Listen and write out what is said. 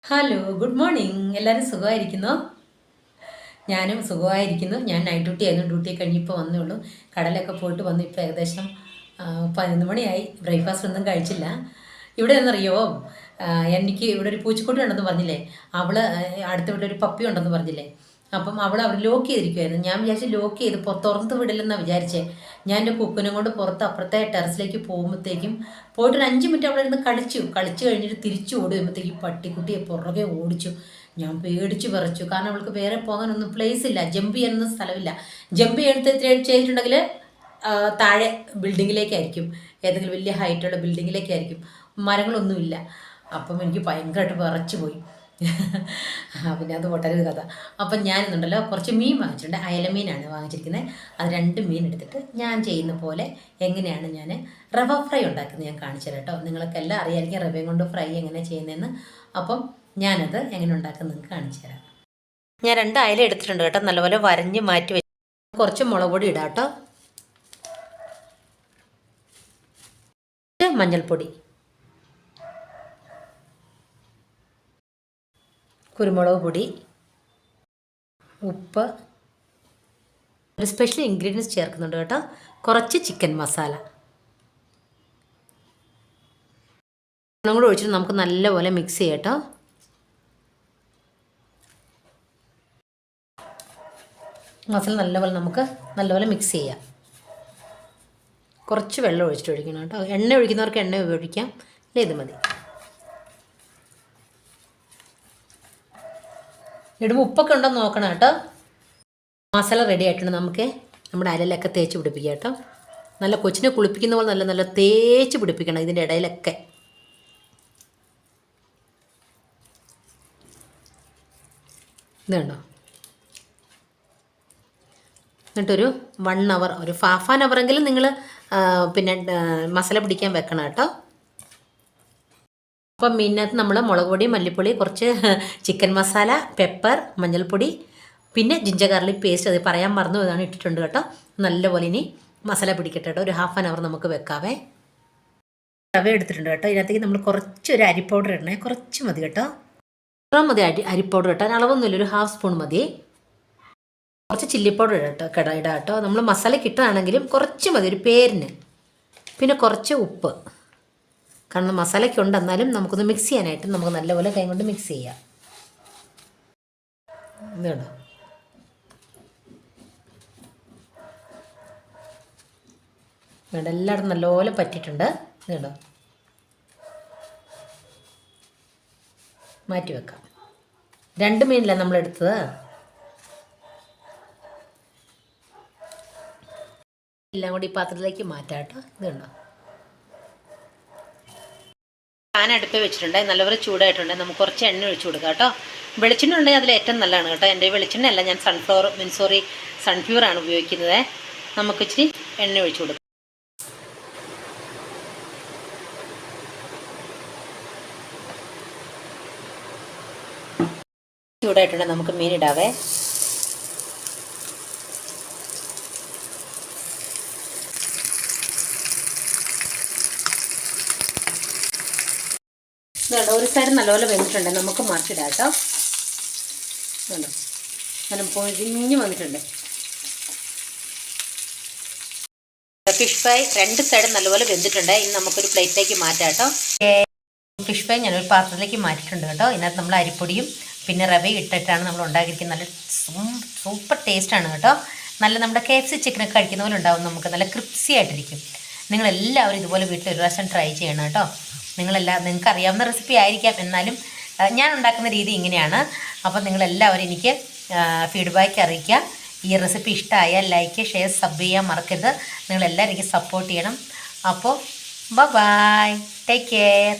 Hello, good morning. എല്ലാവരും സുഖമായിരിക്കുന്നോ? ഞാനും സുഖമായിരിക്കുന്നു. ഞാൻ നൈറ്റ് ഡ്യൂട്ടി ആയിരുന്നു. ഡ്യൂട്ടി കഴിഞ്ഞിപ്പോൾ വന്നേ ഉള്ളൂ. കടലൊക്കെ പോയിട്ട് വന്നു. ഇപ്പോൾ ഏകദേശം 11 മണിയായി. ബ്രേക്ക്ഫാസ്റ്റ് ഒന്നും കഴിച്ചില്ല. ഇവിടെ എന്നറിയോ, എനിക്ക് ഇവിടെ ഒരു പൂച്ചക്കുട്ടി ഉണ്ടെന്ന് പറഞ്ഞില്ലേ, അവള് അടുത്ത വീട്ടിൽ ഒരു പപ്പി ഉണ്ടെന്ന് പറഞ്ഞില്ലേ, അപ്പം അവർ ലോക്ക് ചെയ്തിരിക്കുമായിരുന്നു. ഞാൻ വിചാരിച്ചു ലോക്ക് ചെയ്ത് തുറന്ന് വിടില്ലെന്നാണ് വിചാരിച്ചേ. ഞാൻ എൻ്റെ കുക്കിനും കൊണ്ട് പുറത്ത് അപ്പുറത്തെ ടെറസിലേക്ക് പോകുമ്പോഴത്തേക്കും പോയിട്ട് ഒരു 5 മിനിറ്റ് അവിടെ ഇരുന്ന് കളിച്ചു കഴിഞ്ഞിട്ട് തിരിച്ചു ഓടി വരുമ്പോഴത്തേക്കും പട്ടിക്കുട്ടിയെ പുറകെ ഓടിച്ചു. ഞാൻ പേടിച്ച് വിറച്ചു. കാരണം അവൾക്ക് വേറെ പോകാനൊന്നും പ്ലേസ് ഇല്ല, ജമ്പ് ചെയ്യാനൊന്നും സ്ഥലമില്ല. ജമ്പ് ചെയ്തിട്ടുണ്ടെങ്കിൽ താഴെ ബിൽഡിങ്ങിലേക്കായിരിക്കും, ഏതെങ്കിലും വലിയ ഹൈറ്റുള്ള ബിൽഡിങ്ങിലേക്കായിരിക്കും, മരങ്ങളൊന്നുമില്ല. അപ്പം എനിക്ക് ഭയങ്കരമായിട്ട് വിറച്ചു പോയി. പിന്നെ അത് പൊട്ടരുത് കഥ. അപ്പം ഞാനിന്നുണ്ടല്ലോ കുറച്ച് മീൻ വാങ്ങിച്ചിട്ടുണ്ട്. അയലമീനാണ് വാങ്ങിച്ചിരിക്കുന്നത്. അത് 2 മീൻ എടുത്തിട്ട് ഞാൻ ചെയ്യുന്ന പോലെ എങ്ങനെയാണ് ഞാൻ റവ ഫ്രൈ ഉണ്ടാക്കുന്നത് ഞാൻ കാണിച്ചു തരാം കേട്ടോ. നിങ്ങളൊക്കെ എല്ലാം അറിയാമായിരിക്കും റവയും കൊണ്ട് ഫ്രൈ എങ്ങനെ ചെയ്യുന്നതെന്ന്. അപ്പം ഞാനത് എങ്ങനെ ഉണ്ടാക്കുന്നത് നിങ്ങൾക്ക് കാണിച്ചു തരാം. ഞാൻ 2 അയല എടുത്തിട്ടുണ്ട് കേട്ടോ. നല്ലപോലെ വരഞ്ഞ് മാറ്റി വെച്ച് കുറച്ച് മുളക് പൊടി ഇടാം കേട്ടോ. മഞ്ഞൾപ്പൊടി, കുരുമുളക് പൊടി, ഉപ്പ്, ഒരു സ്പെഷ്യൽ ഇൻഗ്രീഡിയൻസ് ചേർക്കുന്നുണ്ട് കേട്ടോ. കുറച്ച് ചിക്കൻ മസാല കൂടെ ഒഴിച്ചിട്ട് നമുക്ക് നല്ലപോലെ മിക്സ് ചെയ്യാം കേട്ടോ. മസാല നല്ലപോലെ മിക്സ് ചെയ്യാം. കുറച്ച് വെള്ളം ഒഴിച്ചിട്ട് ഒഴിക്കണം കേട്ടോ. എണ്ണ ഒഴിക്കുന്നവർക്ക് എണ്ണ ഉപയോഗിക്കാം, അല്ലേ ഇത് മതി. ഇടുമ്പോൾ ഉപ്പൊക്കെ ഉണ്ടോ നോക്കണം കേട്ടോ. മസാല റെഡി ആയിട്ടുണ്ട്. നമുക്ക് നമ്മുടെ അരയിലൊക്കെ തേച്ച് പിടിപ്പിക്കാം കേട്ടോ. നല്ല കൊച്ചിനെ കുളിപ്പിക്കുന്ന പോലെ നല്ല നല്ല തേച്ച് പിടിപ്പിക്കണം ഇതിൻ്റെ ഇടയിലൊക്കെ. ഇതുണ്ടോ. എന്നിട്ടൊരു 1 അവർ, ഒരു ഹാഫ് ആൻ അവറെങ്കിലും നിങ്ങൾ പിന്നെ മസാല പിടിക്കാൻ വെക്കണം കേട്ടോ. അപ്പം മീനകത്ത് നമ്മൾ മുളക് പൊടി, മല്ലിപ്പൊടി, കുറച്ച് ചിക്കൻ മസാല, പെപ്പർ, മഞ്ഞൾപ്പൊടി, പിന്നെ ജിഞ്ചർ ഗാർലിക് പേസ്റ്റ്, അത് പറയാൻ മറന്നു ഇതാണ് ഇട്ടിട്ടുണ്ട് കേട്ടോ. നല്ലപോലെ ഇനി മസാല പിടിക്കട്ടെ കേട്ടോ. ഒരു ഹാഫ് ആൻ അവർ നമുക്ക് വെക്കാവേ. റവ എടുത്തിട്ടുണ്ട് കേട്ടോ. ഇതിനകത്തേക്ക് നമ്മൾ കുറച്ചൊരു അരി പൗഡർ ഇടണേ, കുറച്ച് മതി കേട്ടോ. ഇത്ര മതി അരി പൗഡർ ഇട്ടാൽ, അളവൊന്നുമില്ല, ഒരു ഹാഫ് സ്പൂൺ മതി. കുറച്ച് ചില്ലി പൗഡർ ഇടാം കേട്ടോ. നമ്മൾ മസാലയ്ക്ക് ഇട്ടതാണെങ്കിലും കുറച്ച് മതി, ഒരു പേരിന്. പിന്നെ കുറച്ച് ഉപ്പ്, കാരണം മസാലയ്ക്ക് ഉണ്ട്, എന്നാലും നമുക്കൊന്ന് മിക്സ് ചെയ്യാനായിട്ട് നമുക്ക് നല്ലപോലെ കൈ കൊണ്ട് മിക്സ് ചെയ്യാം. ഇതുണ്ടോ. വേണ്ട, എല്ലായിടും നല്ലപോലെ പറ്റിയിട്ടുണ്ട്. ഇതുണ്ടോ. മാറ്റി വെക്കാം. 2 മീനല്ല നമ്മളെടുത്തത്. എല്ലാം കൂടി ഈ പാത്രത്തിലേക്ക് മാറ്റാം കേട്ടോ. ഇതുണ്ടോ. പാൻ അടുപ്പ് വെച്ചിട്ടുണ്ട്, നല്ലപോലെ ചൂടായിട്ടുണ്ട്. നമുക്ക് കുറച്ച് എണ്ണ ഒഴിച്ചു കൊടുക്കാം കേട്ടോ. വെളിച്ചെണ്ണ ഉണ്ടെങ്കിൽ അതിൽ ഏറ്റവും നല്ലതാണ് കേട്ടോ. എൻ്റെ വെളിച്ചെണ്ണ അല്ല, ഞാൻ സൺഫ്ലവർ ആണ് ഉപയോഗിക്കുന്നത്. നമുക്ക് ഇച്ചിരി എണ്ണ ഒഴിച്ചു കൊടുക്കാം. ചൂടായിട്ടുണ്ട്, നമുക്ക് മീൻ ഇടാവേ. ഒരു സൈഡ് നല്ലപോലെ വെന്തിട്ടുണ്ട്, നമുക്ക് മാറ്റിടാം കേട്ടോ. നല്ല പൊഴിഞ്ഞ് വന്നിട്ടുണ്ട്. ഫിഷ് ഫ്രൈ 2 സൈഡും നല്ലപോലെ വെന്തിട്ടുണ്ട്. ഇനി നമുക്കൊരു പ്ലേറ്റിലേക്ക് മാറ്റാം കേട്ടോ. ഫിഷ് ഫ്രൈ ഞാനൊരു പാത്രത്തിലേക്ക് മാറ്റിയിട്ടുണ്ട് കേട്ടോ. ഇതിനകത്ത് നമ്മൾ അരിപ്പൊടിയും പിന്നെ റവയും ഇട്ടിട്ടാണ് നമ്മൾ ഉണ്ടാക്കിയിരിക്കുന്നത്. നല്ല സൂപ്പർ ടേസ്റ്റാണ് കേട്ടോ. നല്ല നമ്മുടെ KFC ചിക്കനൊക്കെ കഴിക്കുന്ന പോലെ ഉണ്ടാവും. നമുക്ക് നല്ല ക്രിപ്സി ആയിട്ടിരിക്കും. നിങ്ങളെല്ലാവരും ഇതുപോലെ വീട്ടിൽ ഒരു പ്രാവശ്യം ട്രൈ ചെയ്യണം കേട്ടോ. നിങ്ങൾക്ക് അറിയാവുന്ന റെസിപ്പി ആയിരിക്കാം, എന്നാലും ഞാൻ ഉണ്ടാക്കുന്ന രീതി ഇങ്ങനെയാണ്. അപ്പോൾ നിങ്ങളെല്ലാവരും എനിക്ക് ഫീഡ്ബാക്ക് അറിയിക്കുക. ഈ റെസിപ്പി ഇഷ്ടമായാൽ ലൈക്ക്, ഷെയർ, സബ് ചെയ്യാൻ മറക്കരുത്. നിങ്ങളെല്ലാവരും എനിക്ക് സപ്പോർട്ട് ചെയ്യണം. അപ്പോൾ ബൈ, ടേക്ക് കെയർ.